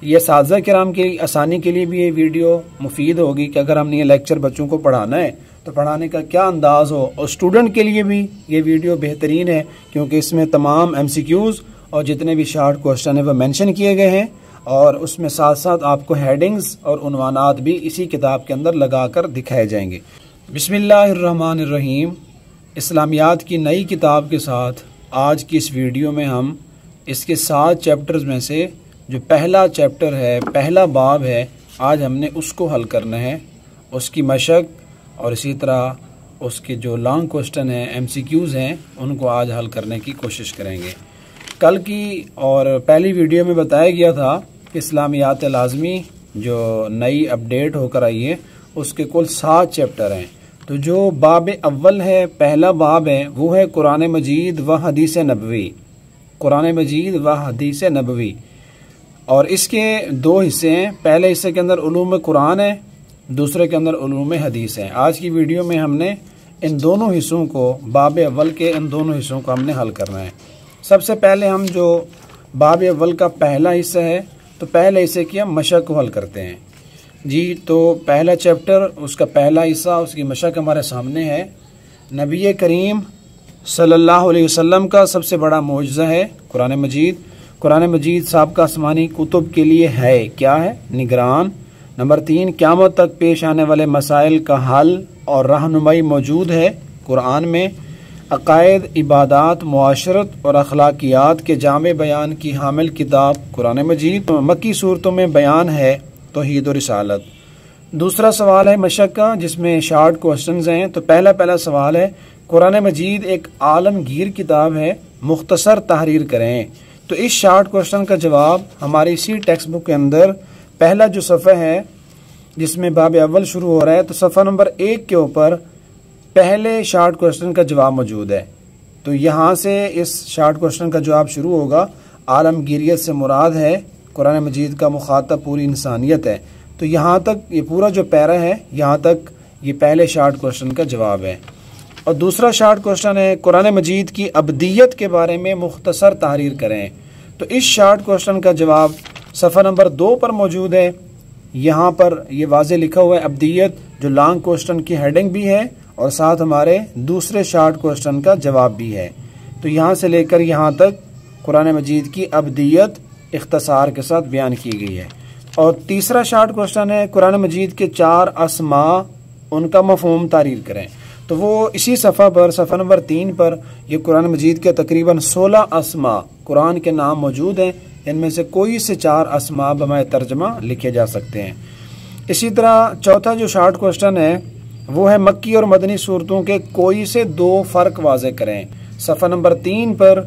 یہ اساتذہ کرام کی آسانی کے لیے بھی یہ ویڈیو مفید ہوگی کہ اگر ہم نے یہ لیکچر بچوں کو پڑھانا ہے تو پڑھانے کا کیا انداز ہو، اور اسٹوڈنٹ کے لیے بھی یہ ویڈیو بہترین ہے کیونکہ اس میں تمام MCQs اور جتنے بھی شارٹ کوسچن ہیں وہ مینشن کیے گئے ہیں، اور اس میں ساتھ ساتھ آپ کو ہیڈنگز اور عنوانات بھی اسی کتاب کے اندر لگا کر دکھائے جائیں گے۔ بسم اللہ الرحمن الرحیم۔ اسلامیات کی نئی کتاب کے ساتھ آج کی اس ویڈیو میں ہم اس کے 7 چیپٹرز میں سے جو پہلا چیپٹر ہے، پہلا باب ہے، آج ہم نے اس کو حل کرنا ہے، اس کی مشق اور اسی طرح اس کے جو لانگ کوسچن ہیں MCQs ہیں ان کو آج حل کرنے کی کوشش کریں گے۔ کل کی اور پہلی ویڈیو میں بتایا گیا تھا کہ اسلامیات لازمی جو نئی اپڈیٹ ہو کر آئی ہے اس کے کل 7 چیپٹر ہیں، تو جو باب اول ہے، پہلا باب ہے، وہ ہے قرآن مجید و حدیث نبوی، قرآن مجید و حدیث نبوی، اور اس کے 2 حصے ہیں۔ پہلے حصے کے اندر علوم قرآن ہے، دوسرے کے اندر علوم حدیث ہیں۔ آج کی ویڈیو میں ہم نے ان دونوں حصوں کو، باب اول کے ان دونوں حصوں کو ہم نے حل کرنا ہے۔ سب سے پہلے ہم جو باب اول کا پہلا حصہ ہے تو پہلے حصے کی ہم مشق کو حل کرتے ہیں۔ جی، تو پہلا چیپٹر، اس کا پہلا حصہ، اس کی مشق ہمارے سامنے ہے۔ نبی کریم صلی اللہ علیہ وسلم کا سب سے بڑا معجزہ ہے قرآن مجید۔ قرآن مجید سابقہ آسمانی کتب کے لیے ہے، کیا ہے؟ نگران۔ نمبر 3، قیامت تک پیش آنے والے مسائل کا حل اور رہنمائی موجود ہے قرآن میں۔ عقائد، عبادات، معاشرت اور اخلاقیات کے جامع بیان کی حامل کتاب قرآن مجید۔ مکی صورتوں میں بیان ہے توحید و رسالت۔ دوسرا سوال ہے مشق کا، جس میں شارٹ کوسچنز ہیں۔ تو پہلا سوال ہے، قرآن مجید ایک عالمگیر کتاب ہے، مختصر تحریر کریں۔ تو اس شارٹ کوسچن کا جواب ہماری اسی ٹیکسٹ بک کے اندر پہلا جو صفحہ ہے جس میں باب اول شروع ہو رہا ہے، تو صفحہ نمبر 1 کے اوپر پہلے شارٹ کوسچن کا جواب موجود ہے۔ تو یہاں سے اس شارٹ کوسچن کا جواب شروع ہوگا۔ عالمگیریت سے مراد ہے قرآن مجید کا مخاطب پوری انسانیت ہے۔ تو یہاں تک یہ پورا جو پیرا ہے، یہاں تک یہ پہلے شارٹ کوسچن کا جواب ہے۔ اور دوسرا شارٹ کوسچن ہے، قرآن مجید کی ابدیت کے بارے میں مختصر تحریر کریں۔ تو اس شارٹ کوسچن کا جواب صفحہ نمبر 2 پر موجود ہے۔ یہاں پر یہ واضح لکھا ہوا ہے ابدیت، جو لانگ کوسچن کی ہیڈنگ بھی ہے اور ساتھ ہمارے دوسرے شارٹ کوسچن کا جواب بھی ہے۔ تو یہاں سے لے کر یہاں تک قرآن مجید کی ابدیت اختصار کے ساتھ بیان کی گئی ہے۔ اور تیسرا شارٹ کوسچن ہے، قرآن مجید کے 4 اسماء، ان کا مفہوم تعریف کریں۔ تو وہ اسی صفحہ پر، صفحہ نمبر 3 پر، یہ قرآن مجید کے تقریباً 16 اسماء قرآن کے نام موجود ہیں، ان میں سے کوئی سے 4 اسماء بمعنی ترجمہ لکھے جا سکتے ہیں۔ اسی طرح چوتھا جو شارٹ کوسچن ہے وہ ہے مکی اور مدنی صورتوں کے کوئی سے 2 فرق واضح کریں۔ صفحہ نمبر 3 پر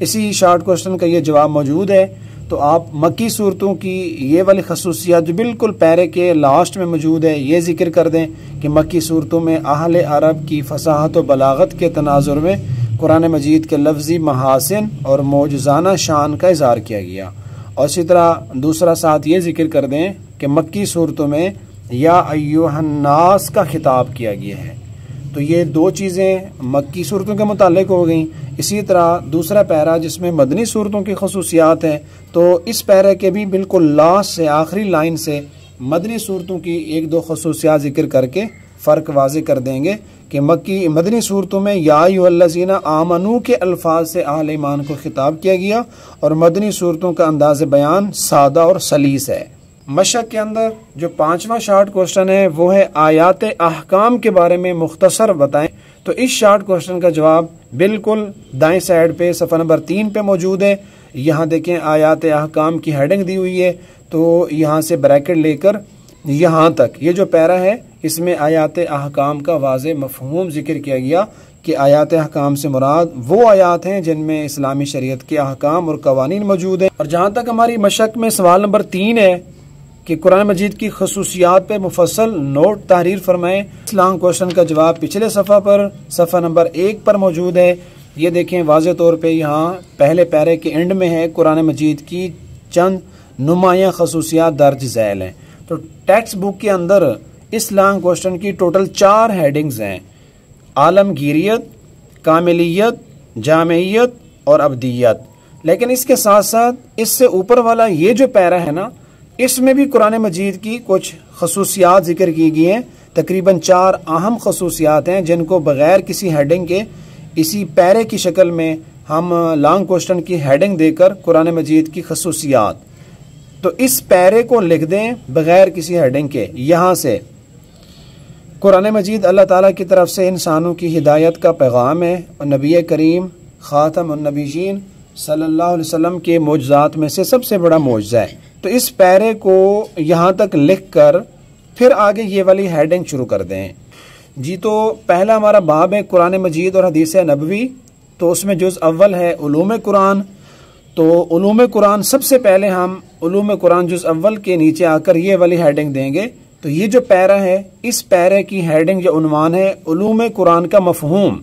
اسی شارٹ کوسچن کا یہ جواب موجود ہے۔ تو آپ مکی صورتوں کی یہ والی خصوصیات جو بالکل پیرے کے لاسٹ میں موجود ہے یہ ذکر کر دیں کہ مکی صورتوں میں اہل عرب کی فصاحت و بلاغت کے تناظر میں قرآن مجید کے لفظی محاسن اور معجزانہ شان کا اظہار کیا گیا۔ اور اسی طرح دوسرا ساتھ یہ ذکر کر دیں کہ مکی صورتوں میں یا ایھا الناس کا خطاب کیا گیا ہے۔ تو یہ 2 چیزیں مکی صورتوں کے متعلق ہو گئیں۔ اسی طرح دوسرا پیرا جس میں مدنی صورتوں کی خصوصیات ہیں، تو اس پیرے کے بھی بالکل لاسٹ سے آخری لائن سے مدنی صورتوں کی 1-2 خصوصیات ذکر کر کے فرق واضح کر دیں گے کہ مدنی صورتوں میں یا ایھا الذین آمنو کے الفاظ سے اہل ایمان کو خطاب کیا گیا، اور مدنی صورتوں کا انداز بیان سادہ اور سلیس ہے۔ مشق کے اندر جو 5واں شارٹ کوسچن ہے وہ ہے آیات احکام کے بارے میں مختصر بتائیں۔ تو اس شارٹ کوسچن کا جواب بالکل دائیں سائڈ پہ صفحہ نمبر 3 پہ موجود ہے۔ یہاں دیکھیں آیات احکام کی ہیڈنگ دی ہوئی ہے، تو یہاں سے بریکٹ لے کر یہاں تک یہ جو پیرا ہے اس میں آیات احکام کا واضح مفہوم ذکر کیا گیا کہ آیات احکام سے مراد وہ آیات ہیں جن میں اسلامی شریعت کے احکام اور قوانین موجود ہیں۔ اور جہاں تک ہماری مشق میں سوال نمبر 3 ہے کہ قرآن مجید کی خصوصیات پہ مفصل نوٹ تحریر فرمائیں، اس لانگ کوسچن کا جواب پچھلے صفحہ پر، صفحہ نمبر 1 پر موجود ہے۔ یہ دیکھیں واضح طور پہ یہاں پہلے پیرے کے اینڈ میں ہے قرآن مجید کی چند نمایاں خصوصیات درج ذیل ہیں۔ تو ٹیکسٹ بک کے اندر اس لانگ کوسچن کی ٹوٹل 4 ہیڈنگز ہیں: عالمگیریت، کاملیت، جامعیت اور ابدیت۔ لیکن اس کے ساتھ ساتھ اس سے اوپر والا یہ جو پیرا ہے نا، اس میں بھی قرآن مجید کی کچھ خصوصیات ذکر کی گئی ہیں۔ تقریباً 4 اہم خصوصیات ہیں جن کو بغیر کسی ہیڈنگ کے اسی پیرے کی شکل میں ہم لانگ کوسچن کی ہیڈنگ دے کر قرآن مجید کی خصوصیات، تو اس پیرے کو لکھ دیں بغیر کسی ہیڈنگ کے۔ یہاں سے قرآن مجید اللہ تعالیٰ کی طرف سے انسانوں کی ہدایت کا پیغام ہے، اور نبی کریم خاتم النبیین صلی اللہ علیہ وسلم کے معجزات میں سے سب سے بڑا معجزہ ہے۔ تو اس پیرے کو یہاں تک لکھ کر پھر آگے یہ والی ہیڈنگ شروع کر دیں جی۔ تو پہلا ہمارا باب ہے قرآن مجید اور حدیث نبوی، تو اس میں جز اول ہے علوم قرآن۔ تو علوم قرآن سب سے پہلے ہم علوم قرآن جز اول کے نیچے آ کر یہ والی ہیڈنگ دیں گے۔ تو یہ جو پیرا ہے، اس پیرے کی ہیڈنگ جو عنوان ہے علوم قرآن کا مفہوم،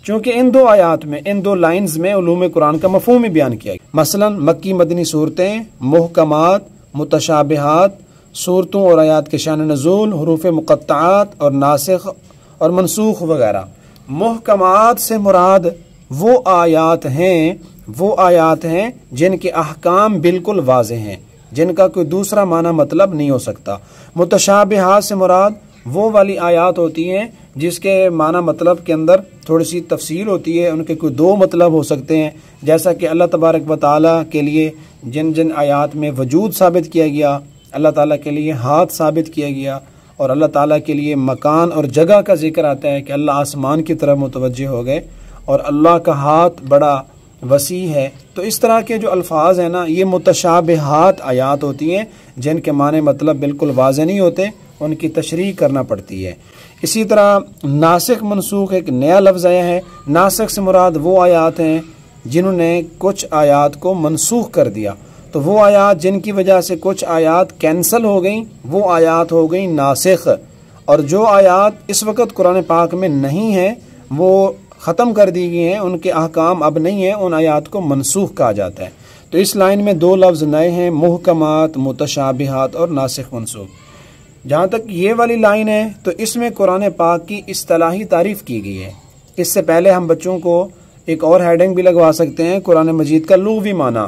چونکہ ان 2 آیات میں، ان 2 لائنز میں علوم قرآن کا مفہوم ہی بیان کیا گیا۔ مثلا مکی مدنی صورتیں، محکمات، متشابہات، صورتوں اور آیات کے شان نزول، حروف مقطعات اور ناسخ اور منسوخ وغیرہ۔ محکمات سے مراد وہ آیات ہیں جن کے احکام بالکل واضح ہیں، جن کا کوئی دوسرا معنی مطلب نہیں ہو سکتا۔ متشابہات سے مراد وہ والی آیات ہوتی ہیں جس کے معنی مطلب کے اندر تھوڑی سی تفصیل ہوتی ہے، ان کے کوئی 2 مطلب ہو سکتے ہیں، جیسا کہ اللہ تبارک و تعالیٰ کے لیے جن آیات میں وجود ثابت کیا گیا، اللہ تعالیٰ کے لیے ہاتھ ثابت کیا گیا، اور اللہ تعالیٰ کے لیے مکان اور جگہ کا ذکر آتا ہے کہ اللہ آسمان کی طرف متوجہ ہو گئے اور اللہ کا ہاتھ بڑا وسیع ہے۔ تو اس طرح کے جو الفاظ ہیں نا، یہ متشابہات آیات ہوتی ہیں جن کے معنی مطلب بالکل واضح نہیں ہوتے، ان کی تشریح کرنا پڑتی ہے۔ اسی طرح ناسخ منسوخ ایک نیا لفظ آیا ہے۔ ناسخ سے مراد وہ آیات ہیں جنہوں نے کچھ آیات کو منسوخ کر دیا، تو وہ آیات جن کی وجہ سے کچھ آیات کینسل ہو گئیں، وہ آیات ہو گئیں ناسخ، اور جو آیات اس وقت قرآن پاک میں نہیں ہیں وہ ختم کر دی گئی ہیں، ان کے احکام اب نہیں ہیں، ان آیات کو منسوخ کہا جاتا ہے۔ تو اس لائن میں 2 لفظ نئے ہیں، محکمات، متشابہات اور ناسخ منسوخ۔ جہاں تک یہ والی لائن ہے تو اس میں قرآن پاک کی اصطلاحی تعریف کی گئی ہے۔ اس سے پہلے ہم بچوں کو ایک اور ہیڈنگ بھی لگوا سکتے ہیں، قرآن مجید کا لغوی معنی،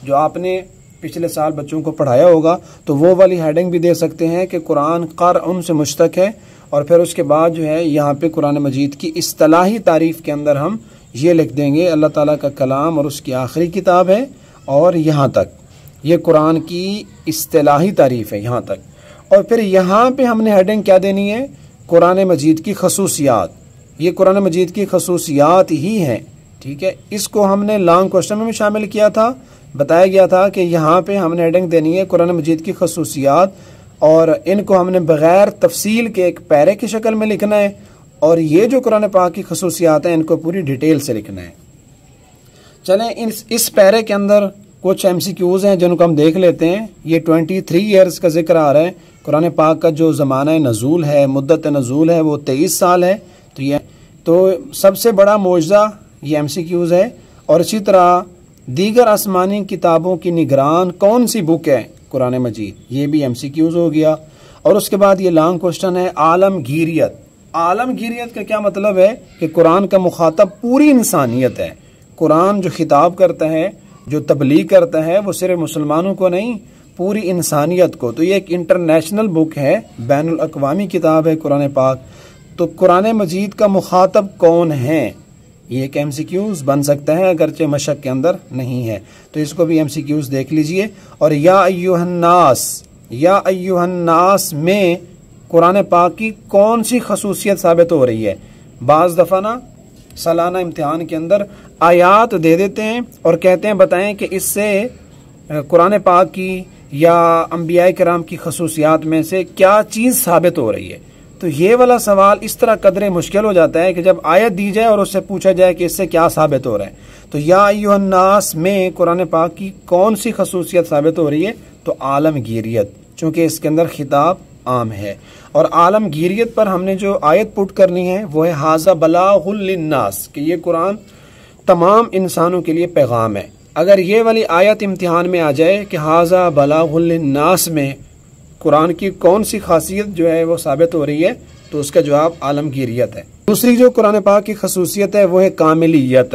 جو آپ نے پچھلے سال بچوں کو پڑھایا ہوگا، تو وہ والی ہیڈنگ بھی دے سکتے ہیں کہ قرآن قرآن سے مشتق ہے، اور پھر اس کے بعد جو ہے یہاں پہ قرآن مجید کی اصطلاحی تعریف کے اندر ہم یہ لکھ دیں گے اللہ تعالیٰ کا کلام اور اس کی آخری کتاب ہے، اور یہاں تک یہ قرآن کی اصطلاحی تعریف ہے یہاں تک۔ اور پھر یہاں پہ ہم نے ہیڈنگ کیا دینی ہے؟ قرآن مجید کی خصوصیات۔ یہ قرآن مجید کی خصوصیات ہی ہیں، ٹھیک ہے۔ اس کو ہم نے لانگ کوسچن میں بھی شامل کیا تھا، بتایا گیا تھا کہ یہاں پہ ہم نے ہیڈنگ دینی ہے قرآن مجید کی خصوصیات، اور ان کو ہم نے بغیر تفصیل کے ایک پیرے کی شکل میں لکھنا ہے، اور یہ جو قرآن پاک کی خصوصیات ہیں ان کو پوری ڈیٹیل سے لکھنا ہے۔ چلیں اس پیرے کے اندر کچھ MCQs ہیں جن کو ہم دیکھ لیتے ہیں۔ یہ 23 ایئرز کا ذکر آ رہا ہے۔ قرآن پاک کا جو زمانہ نزول ہے، مدت نزول ہے، وہ 23 سال ہے۔ تو سب سے بڑا معجزہ یہ MCQs ہے۔ اور اسی طرح دیگر آسمانی کتابوں کی نگران کون سی بک ہے؟ قرآن مجید، یہ بھی MCQs ہو گیا۔ اور اس کے بعد یہ لانگ کوسچن ہے عالمگیریت۔ عالمگیریت کا کیا مطلب ہے؟ کہ قرآن کا مخاطب پوری انسانیت ہے۔ قرآن جو خطاب کرتا ہے، جو تبلیغ کرتا ہے، وہ صرف مسلمانوں کو نہیں، پوری انسانیت کو۔ تو یہ ایک انٹرنیشنل بک ہے، بین الاقوامی کتاب ہے قرآن پاک۔ تو قرآن مجید کا مخاطب کون ہے؟ یہ ایک MCQs بن سکتا ہے، اگرچہ مشق کے اندر نہیں ہے، تو اس کو بھی MCQs دیکھ لیجئے۔ اور یا ایھا الناس میں قرآن پاک کی کون سی خصوصیت ثابت ہو رہی ہے؟ بعض دفعہ نا سالانہ امتحان کے اندر آیات دے دیتے ہیں اور کہتے ہیں بتائیں کہ اس سے قرآن پاک کی یا انبیاء کرام کی خصوصیات میں سے کیا چیز ثابت ہو رہی ہے۔ تو یہ والا سوال اس طرح قدرے مشکل ہو جاتا ہے کہ جب آیت دی جائے اور اس سے پوچھا جائے کہ اس سے کیا ثابت ہو رہا ہے۔ تو یا ایھا الناس میں قرآن پاک کی کون سی خصوصیت ثابت ہو رہی ہے؟ تو عالمگیریت، چونکہ اس کے اندر خطاب عام ہے۔ اور عالمگیریت پر ہم نے جو آیت پٹ کرنی ہے وہ ہے ھذا بلاغ للناس، کہ یہ قرآن تمام انسانوں کے لیے پیغام ہے۔ اگر یہ والی آیت امتحان میں آ جائے کہ ھذا بلاغ للناس میں قرآن کی کون سی خاصیت جو ہے وہ ثابت ہو رہی ہے، تو اس کا جواب عالمگیریت ہے۔ دوسری جو قرآن پاک کی خصوصیت ہے وہ ہے کاملیت۔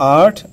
8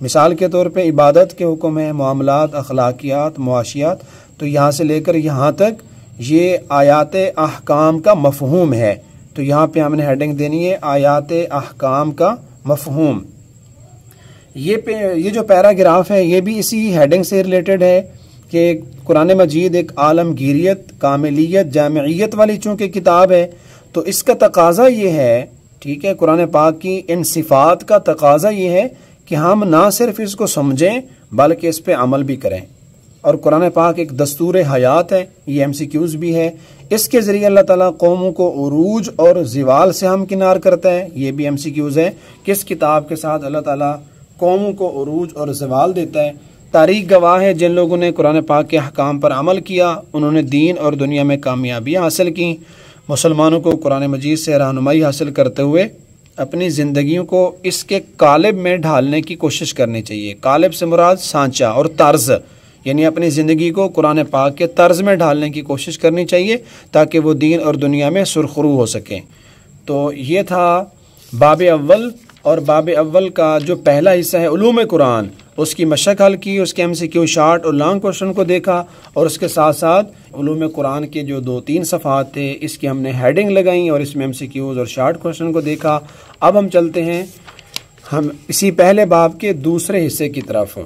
مثال کے طور پہ عبادت کے حکم ہیں، معاملات، اخلاقیات، معاشیات، تو یہاں سے لے کر یہاں تک یہ آیات احکام کا مفہوم ہے. تو یہاں پہ ہم نے ہیڈنگ دینی ہے آیات احکام کا مفہوم. یہ جو پیراگراف ہے یہ بھی اسی ہیڈنگ سے ریلیٹڈ ہے کہ قرآن مجید ایک عالمگیریت، کاملیت، جامعیت والی چونکہ کتاب ہے، تو اس کا تقاضا یہ ہے، ٹھیک ہے، قرآن پاک کی ان صفات کا تقاضا یہ ہے کہ ہم نہ صرف اس کو سمجھیں بلکہ اس پہ عمل بھی کریں. اور قرآن پاک ایک دستور حیات ہے، یہ ایم سی کیوز بھی ہے. اس کے ذریعے اللہ تعالیٰ قوموں کو عروج اور زوال سے ہمکنار کرتا ہے، یہ بھی ایم سی کیوز ہے. کس کتاب کے ساتھ اللہ تعالیٰ قوموں کو عروج اور زوال دیتا ہے؟ تاریخ گواہ ہے، جن لوگوں نے قرآن پاک کے احکام پر عمل کیا انہوں نے دین اور دنیا میں کامیابی حاصل کی. مسلمانوں کو قرآن مجید سے رہنمائی حاصل کرتے ہوئے اپنی زندگیوں کو اس کے قالب میں ڈھالنے کی کوشش کرنی چاہیے. قالب سے مراد سانچہ اور طرز، یعنی اپنی زندگی کو قرآن پاک کے طرز میں ڈھالنے کی کوشش کرنی چاہیے تاکہ وہ دین اور دنیا میں سرخرو ہو سکیں. تو یہ تھا باب اول، اور باب اول کا جو پہلا حصہ ہے علوم قرآن، اس کی مشق حل کی، اس کے ایم سی کیو شارٹ اور لانگ کوشچن کو دیکھا، اور اس کے ساتھ ساتھ علوم قرآن کے جو 2-3 صفحات تھے اس کی ہم نے ہیڈنگ لگائیں اور اس میں ایم سی کیوز اور شارٹ کوشچن کو دیکھا. اب ہم چلتے ہیں ہم اسی پہلے باب کے دوسرے حصے کی طرف.